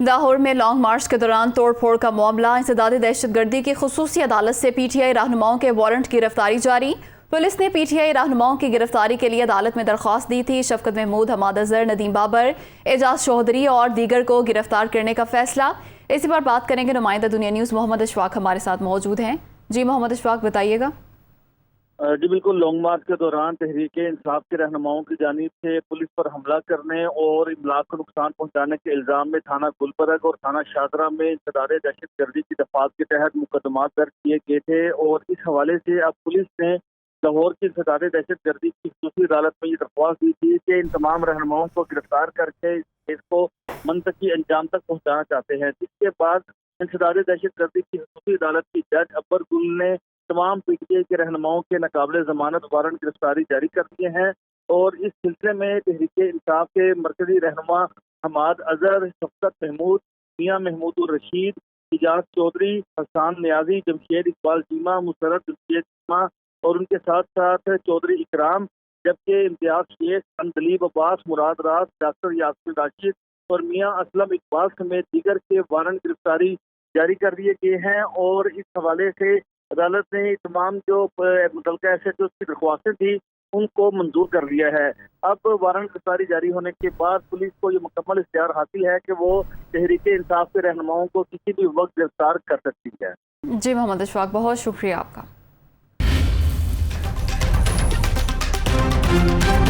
लाहौर में लॉन्ग मार्च के दौरान तोड़ फोड़ का मामला, इंसदाद दहशतगर्दी की खुसूसी अदालत से पीटीआई रहनुमाओं के वारंट की गिरफ्तारी जारी। पुलिस ने पीटीआई रहनुमाओं की गिरफ्तारी के लिए अदालत में दरख्वास्त दी थी। शफकत महमूद, हमाद अजहर, नदीम बाबर, एजाज चौधरी और दीगर को गिरफ्तार करने का फैसला। इसी पर बात करेंगे। नुमाइंदा दुनिया न्यूज़ मोहम्मद अशफाक हमारे साथ मौजूद हैं। जी मोहम्मद अशफाक, बताइएगा। जी बिल्कुल, लॉन्ग मार्च के दौरान तहरीक इंसाफ के रहनुमाओं की जानिब से पुलिस पर हमला करने और इमलाक को नुकसान पहुंचाने के इल्जाम में थाना गुलबर्ग और थाना शादरा में इंसदाद दहशतगर्दी की दफात के तहत मुकदमा दर्ज किए गए थे। और इस हवाले से अब पुलिस ने लाहौर की इंसदाद दहशतगर्दी की खुसूसी अदालत में ये दरख्वास्त दी थी कि इन तमाम रहनुमाओं को गिरफ्तार करके इस केस को मंतकी अंजाम तक पहुँचाना चाहते हैं। जिसके बाद इंसदाद दहशतगर्दी की खुसूसी अदालत की जज अकबर गुल ने तमाम पीटीआई के रहनुमाओं के नाकाबिले जमानत वारंट गिरफ्तारी जारी कर दिए हैं। और इस सिलसिले में तहरीक इंसाफ के मरकजी रहनुमा हमाद अजहर, शफकत महमूद, मियां महमूदुर रशीद, एजाज चौधरी, हसान नियाजी, जमशेद इकबाल चीमा, मुसरत जमशेद चीमा और उनके साथ साथ चौधरी इकराम, जबकि इम्तियाज शेख, अंदलीब अब्बास, मुराद राज, डॉक्टर यासमिन राशिद और मियां असलम इकबाल समेत दीगर के वारंट गिरफ्तारी जारी कर दिए गए हैं। और इस हवाले से अदालत ने तमाम जो मुतल्लिका एसएचओ की दरख्वास्तें थी उनको मंजूर कर लिया है। अब वारंट गिरफ्तारी जारी होने के बाद पुलिस को ये मुकम्मल इख्तियार हासिल है कि वो तहरीक इंसाफ के रहनुमाओं को किसी भी वक्त गिरफ्तार कर सकती है। जी मोहम्मद अशफाक, बहुत शुक्रिया आपका।